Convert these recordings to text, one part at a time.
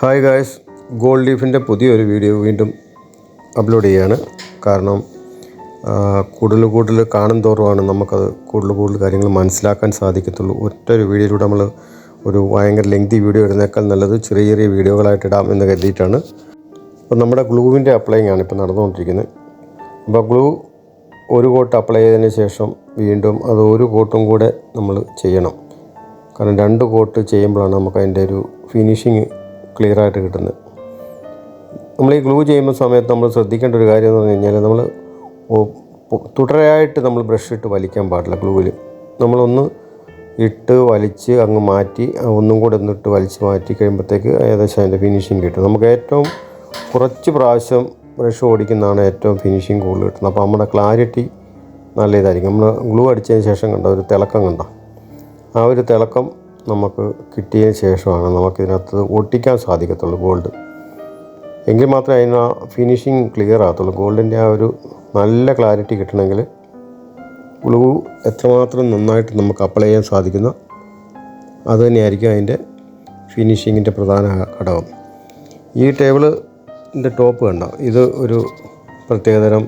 Hi guys, gold ലീഫിൻ്റെ പുതിയൊരു video വീണ്ടും upload ചെയ്യാണ്. കാരണം കൂടുതൽ കാണും തോറുമാണ് നമുക്കത് കൂടുതൽ കാര്യങ്ങൾ മനസ്സിലാക്കാൻ സാധിക്കത്തുള്ളൂ. ഒറ്റൊരു വീഡിയോയിലൂടെ നമ്മൾ ഒരു ഭയങ്കര ലെങ്തി വീഡിയോ ഇടുന്നേക്കാൾ നല്ലത് ചെറിയ വീഡിയോകളായിട്ട് ഇടാം എന്ന് കരുതിയിട്ടാണ്. അപ്പോൾ നമ്മുടെ ഗ്ലൂവിൻ്റെ അപ്ലൈയിങ് ആണ് ഇപ്പോൾ നടന്നുകൊണ്ടിരിക്കുന്നത്. അപ്പോൾ ഗ്ലൂ ഒരു കോട്ട് അപ്ലൈ ചെയ്തതിന് ശേഷം വീണ്ടും അത് ഒരു കോട്ടും കൂടെ നമ്മൾ ചെയ്യണം. കാരണം 2 കോട്ട് ചെയ്യുമ്പോഴാണ് നമുക്ക് അതിൻ്റെ ഒരു ഫിനിഷിങ് ക്ലിയറായിട്ട് കിട്ടുന്നത്. നമ്മൾ ഈ ഗ്ലൂ ചെയ്യുന്ന സമയത്ത് നമ്മൾ ശ്രദ്ധിക്കേണ്ട ഒരു കാര്യം എന്ന് പറഞ്ഞു കഴിഞ്ഞാൽ, നമ്മൾ തുടരെയായിട്ട് നമ്മൾ ബ്രഷ് ഇട്ട് വലിക്കാൻ പാടില്ല. ഗ്ലൂവിൽ നമ്മളൊന്ന് ഇട്ട് വലിച്ച് അങ്ങ് മാറ്റി ഒന്നും കൂടെ ഒന്നിട്ട് വലിച്ച് മാറ്റി കഴിയുമ്പോഴത്തേക്ക് ഏകദേശം അതിൻ്റെ ഫിനിഷിങ് കിട്ടും. നമുക്ക് ഏറ്റവും കുറച്ച് പ്രാവശ്യം ബ്രഷ് ഓടിക്കുന്നതാണ് ഏറ്റവും ഫിനിഷിങ് കൂടുതൽ കിട്ടുന്നത്. അപ്പോൾ നമ്മുടെ ക്ലാരിറ്റി നല്ല ഇതായിരിക്കും. നമ്മൾ ഗ്ലൂ അടിച്ചതിന് ശേഷം കണ്ട ഒരു തിളക്കം കണ്ട ആ ഒരു തിളക്കം നമുക്ക് കിട്ടിയതിന് ശേഷമാണ് നമുക്കിതിനകത്ത് ഒട്ടിക്കാൻ സാധിക്കത്തുള്ളൂ ഗോൾഡ്. എങ്കിൽ മാത്രമേ അതിന് ആ ഫിനിഷിങ് ക്ലിയർ ആകത്തുള്ളൂ. ഗോൾഡിൻ്റെ ആ ഒരു നല്ല ക്ലാരിറ്റി കിട്ടണമെങ്കിൽ ഗ്ലൂ എത്രമാത്രം നന്നായിട്ട് നമുക്ക് അപ്ലൈ ചെയ്യാൻ സാധിക്കുന്ന അതുതന്നെയായിരിക്കും അതിൻ്റെ ഫിനിഷിങ്ങിൻ്റെ പ്രധാന ഘടകം. ഈ ടേബിളിൻ്റെ ടോപ്പ് കണ്ട, ഇത് ഒരു പ്രത്യേകതരം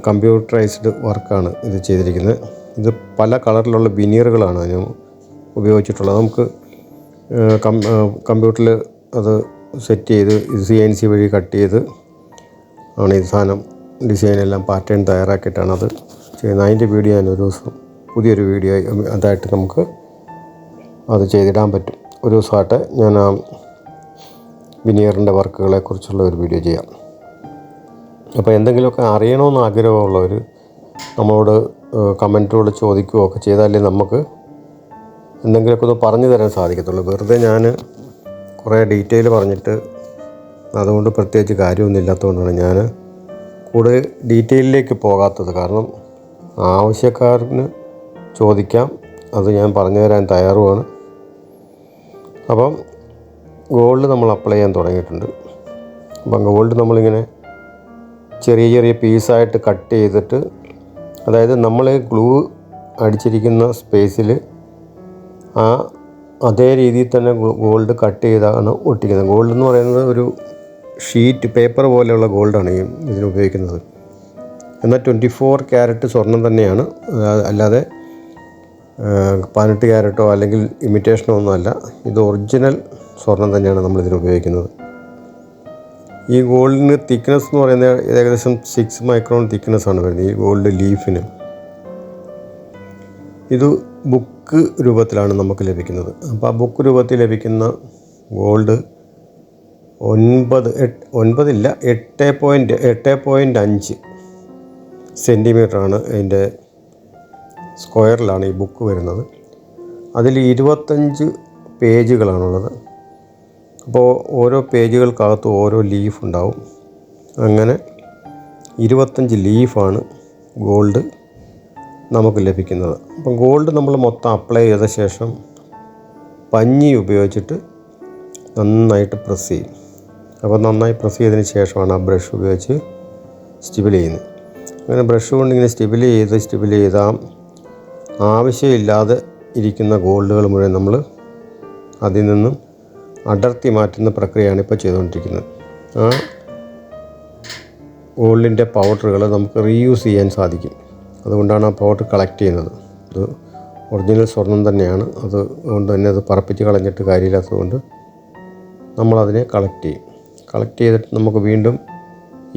കമ്പ്യൂട്ടറൈസ്ഡ് വർക്കാണ് ഇത് ചെയ്തിരിക്കുന്നത്. ഇത് പല കളറിലുള്ള വിനീറുകളാണ് അതിന് ഉപയോഗിച്ചിട്ടുള്ളത്. നമുക്ക് കമ്പ്യൂട്ടറിൽ അത് സെറ്റ് ചെയ്ത് CNC വഴി കട്ട് ചെയ്ത് ആണ് ഈ സാധനം ഡിസൈനെല്ലാം പാറ്റേൺ തയ്യാറാക്കിയിട്ടാണ് അത് ചെയ്യുന്നത്. അതിൻ്റെ വീഡിയോ ഞാൻ ഒരു ദിവസം പുതിയൊരു വീഡിയോ അതായിട്ട് നമുക്ക് അത് ചെയ്തിടാൻ പറ്റും. ഒരു ദിവസമായിട്ട് ഞാൻ ആ വിനീറിൻ്റെ വർക്കുകളെക്കുറിച്ചുള്ള ഒരു വീഡിയോ ചെയ്യാം. അപ്പോൾ എന്തെങ്കിലുമൊക്കെ അറിയണമെന്ന് ആഗ്രഹമുള്ളവർ നമ്മളോട് കമൻറ്റിലൂടെ ചോദിക്കുകയോ ഒക്കെ ചെയ്താലേ നമുക്ക് എന്തെങ്കിലുമൊക്കെ ഒന്ന് പറഞ്ഞു തരാൻ സാധിക്കത്തുള്ളൂ. വെറുതെ ഞാൻ കുറേ ഡീറ്റെയിൽ പറഞ്ഞിട്ട് അതുകൊണ്ട് പ്രത്യേകിച്ച് കാര്യമൊന്നും ഇല്ലാത്തതുകൊണ്ടാണ് ഞാൻ കൂടുതൽ ഡീറ്റെയിലിലേക്ക് പോകാത്തത്. കാരണം ആവശ്യക്കാരന് ചോദിക്കാം, അത് ഞാൻ പറഞ്ഞു തരാൻ തയ്യാറുമാണ്. അപ്പം ഗോൾഡ് നമ്മൾ അപ്ലൈ ചെയ്യാൻ തുടങ്ങിയിട്ടുണ്ട്. അപ്പം ഗോൾഡ് നമ്മളിങ്ങനെ ചെറിയ പീസായിട്ട് കട്ട് ചെയ്തിട്ട്, അതായത് നമ്മൾ ഗ്ലൂ അടിച്ചിരിക്കുന്ന സ്പേസിൽ അതേ രീതിയിൽ തന്നെ ഗോൾഡ് കട്ട് ചെയ്താണ് ഒട്ടിക്കുന്നത്. ഗോൾഡ് എന്ന് പറയുന്നത് ഒരു ഷീറ്റ് പേപ്പർ പോലെയുള്ള ഗോൾഡാണ് ഇതിന് ഉപയോഗിക്കുന്നത്. എന്നാൽ 24 ക്യാരറ്റ് സ്വർണം തന്നെയാണ്, അല്ലാതെ 18 ക്യാരറ്റോ അല്ലെങ്കിൽ ഇമിറ്റേഷനോ ഒന്നുമല്ല. ഇത് ഒറിജിനൽ സ്വർണം തന്നെയാണ് നമ്മളിതിന് ഉപയോഗിക്കുന്നത്. ഈ ഗോൾഡിന് തിക്നെസ് എന്ന് പറയുന്നത് ഏകദേശം 6 മൈക്രോൺ തിക്നെസ്സാണ് വരുന്നത് ഈ ഗോൾഡ് ലീഫിന്. ഇത് ബുക്ക് രൂപത്തിലാണ് നമുക്ക് ലഭിക്കുന്നത്. അപ്പോൾ ആ ബുക്ക് രൂപത്തിൽ ലഭിക്കുന്ന ഗോൾഡ് 8.5 സെൻറ്റിമീറ്ററാണ് അതിൻ്റെ സ്ക്വയറിലാണ് ഈ ബുക്ക് വരുന്നത്. അതിൽ 25 പേജുകളാണുള്ളത്. അപ്പോൾ ഓരോ പേജുകൾക്കകത്ത് ഓരോ ലീഫ് ഉണ്ടാവും. അങ്ങനെ 25 ലീഫാണ് ഗോൾഡ് നമുക്ക് ലഭിക്കുന്നത്. അപ്പം ഗോൾഡ് നമ്മൾ മൊത്തം അപ്ലൈ ചെയ്ത ശേഷം പഞ്ഞി ഉപയോഗിച്ചിട്ട് നന്നായിട്ട് പ്രസ് ചെയ്യും. അപ്പോൾ നന്നായി പ്രസ് ചെയ്തതിന് ശേഷമാണ് ആ ബ്രഷ് ഉപയോഗിച്ച് സ്റ്റിബിൽ ചെയ്യുന്നത്. അങ്ങനെ ബ്രഷ് കൊണ്ട് ഇങ്ങനെ സ്റ്റിബിൽ ചെയ്ത് ആവശ്യമില്ലാതെ ഇരിക്കുന്ന ഗോൾഡുകൾ മുഴുവൻ നമ്മൾ അതിൽ നിന്നും അടർത്തി മാറ്റുന്ന പ്രക്രിയയാണ് ഇപ്പോൾ ചെയ്തുകൊണ്ടിരിക്കുന്നത്. ആ ഗോൾഡിൻ്റെ പൗഡറുകൾ നമുക്ക് റീയൂസ് ചെയ്യാൻ സാധിക്കും. അതുകൊണ്ടാണ് ആ പൗഡർ കളക്ട് ചെയ്യുന്നത്. ഇത് ഒറിജിനൽ സ്വർണം തന്നെയാണ്. അതുകൊണ്ട് തന്നെ അത് പറപ്പിച്ച് കളഞ്ഞിട്ട് കാര്യമില്ലാത്തതുകൊണ്ട് നമ്മളതിനെ കളക്ട് ചെയ്തിട്ട് നമുക്ക് വീണ്ടും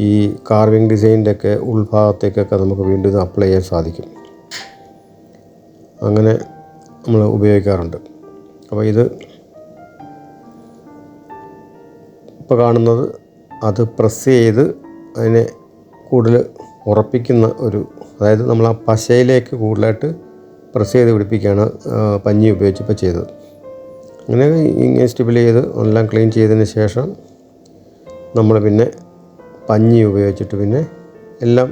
ഈ കാർവിങ് ഡിസൈനിൻ്റെ ഒക്കെ ഉൾഭാഗത്തേക്കൊക്കെ നമുക്ക് വീണ്ടും ഇത് അപ്ലൈ ചെയ്യാൻ സാധിക്കും. അങ്ങനെ നമ്മൾ ഉപയോഗിക്കാറുണ്ട്. അപ്പോൾ ഇത് ഇപ്പോൾ കാണുന്നത് അത് പ്രസ് ചെയ്ത് അതിനെ കൂടുതൽ ഉറപ്പിക്കുന്ന അതായത് നമ്മൾ ആ പശയിലേക്ക് കൂടുതലായിട്ട് പ്രസ് ചെയ്ത് പിടിപ്പിക്കുകയാണ് പഞ്ഞി ഉപയോഗിച്ച് ഇപ്പോൾ ചെയ്തത്. അങ്ങനെ ഇങ്ങനെ സ്റ്റിബിൾ ചെയ്ത് എല്ലാം ക്ലീൻ ചെയ്തതിന് ശേഷം നമ്മൾ പിന്നെ പഞ്ഞി ഉപയോഗിച്ചിട്ട് പിന്നെ എല്ലാം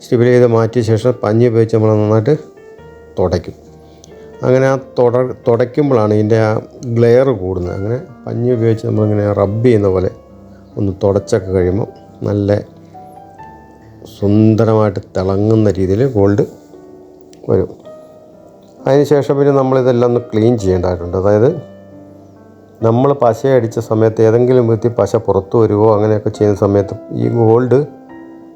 സ്റ്റിബിൾ ചെയ്ത് മാറ്റിയ ശേഷം പഞ്ഞി ഉപയോഗിച്ച് നമ്മൾ നന്നായിട്ട് തുടയ്ക്കും. അങ്ങനെ ആ തുടയ്ക്കുമ്പോഴാണ് ഇതിൻ്റെ ആ ഗ്ലെയർ കൂടുന്നത്. അങ്ങനെ പഞ്ഞി ഉപയോഗിച്ച് നമ്മളിങ്ങനെ റബ്ബ് ചെയ്യുന്ന പോലെ ഒന്ന് തുടച്ചൊക്കെ കഴിയുമ്പോൾ നല്ല സുന്ദരമായിട്ട് തിളങ്ങുന്ന രീതിയിൽ ഗോൾഡ് വരും. അതിന് ശേഷം പിന്നെ നമ്മളിതെല്ലാം ഒന്ന് ക്ലീൻ ചെയ്യേണ്ടതായിട്ടുണ്ട്. അതായത് നമ്മൾ പശയടിച്ച സമയത്ത് ഏതെങ്കിലും വിധത്തിൽ പശ പുറത്തു വരുമോ അങ്ങനെയൊക്കെ ചെയ്യുന്ന സമയത്ത് ഈ ഗോൾഡ്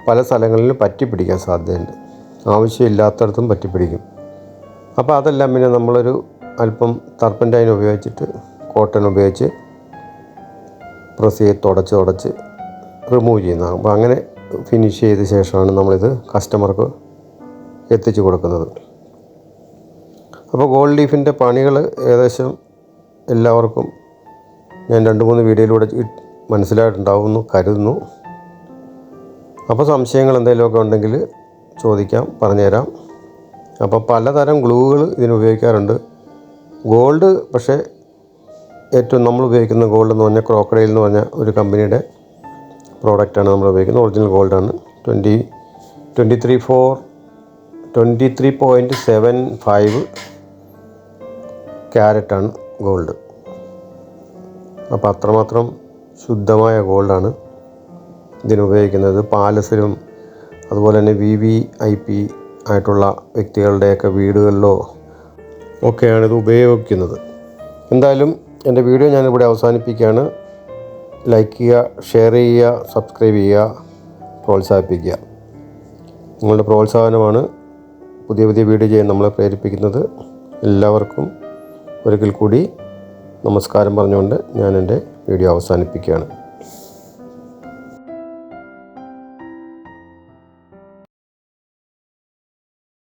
പല സ്ഥലങ്ങളിലും പറ്റിപ്പിടിക്കാൻ സാധ്യതയുണ്ട്. ആവശ്യമില്ലാത്തടത്തും പറ്റിപ്പിടിക്കും. അപ്പോൾ അതെല്ലാം പിന്നെ നമ്മളൊരു അല്പം ടർപ്പൻറ്റൈൻ ഉപയോഗിച്ചിട്ട് കോട്ടൺ ഉപയോഗിച്ച് പ്രസ് ചെയ്ത് തുടച്ച് റിമൂവ് ചെയ്യുന്നതാണ്. അപ്പോൾ അങ്ങനെ ഫിനിഷ് ചെയ്ത ശേഷമാണ് നമ്മളിത് കസ്റ്റമർക്ക് എത്തിച്ചു കൊടുക്കുന്നത്. അപ്പോൾ ഗോൾഡ് ലീഫിൻ്റെ പണികൾ ഏകദേശം എല്ലാവർക്കും ഞാൻ 2-3 വീഡിയോയിലൂടെ മനസ്സിലായിട്ടുണ്ടാവുമെന്ന് കരുതുന്നു. അപ്പോൾ സംശയങ്ങൾ എന്തെങ്കിലുമൊക്കെ ഉണ്ടെങ്കിൽ ചോദിക്കാം, പറഞ്ഞുതരാം. അപ്പോൾ പലതരം ഗ്ലൂകൾ ഇതിന് ഉപയോഗിക്കാറുണ്ട്. ഗോൾഡ് പക്ഷേ ഏറ്റവും നമ്മൾ ഉപയോഗിക്കുന്ന ഗോൾഡ് എന്ന് പറഞ്ഞാൽ ക്രോക്കഡൈൽ എന്ന് പറഞ്ഞ ഒരു കമ്പനിയുടെ പ്രോഡക്റ്റാണ് നമ്മൾ ഉപയോഗിക്കുന്നത്. ഒറിജിനൽ ഗോൾഡാണ്. 23.75 ക്യാരറ്റാണ് ഗോൾഡ്. അപ്പോൾ അത്രമാത്രം ശുദ്ധമായ ഗോൾഡാണ് ഇതിനുപയോഗിക്കുന്നത്. പാലസിലും അതുപോലെ തന്നെ VVIP ആയിട്ടുള്ള വ്യക്തികളുടെയൊക്കെ വീടുകളിലോ ഒക്കെയാണ് ഇത് ഉപയോഗിക്കുന്നത്. എന്തായാലും എൻ്റെ വീഡിയോ ഞാനിവിടെ അവസാനിപ്പിക്കുകയാണ്. ലൈക്ക് ചെയ്യുക, ഷെയർ ചെയ്യുക, സബ്സ്ക്രൈബ് ചെയ്യുക, പ്രോത്സാഹിപ്പിക്കുക. നിങ്ങളുടെ പ്രോത്സാഹനമാണ് പുതിയ വീഡിയോ ചെയ്യാൻ നമ്മളെ പ്രേരിപ്പിക്കുന്നത്. എല്ലാവർക്കും ഒരിക്കൽ കൂടി നമസ്കാരം പറഞ്ഞുകൊണ്ട് ഞാൻ എൻ്റെ വീഡിയോ അവസാനിപ്പിക്കുകയാണ്.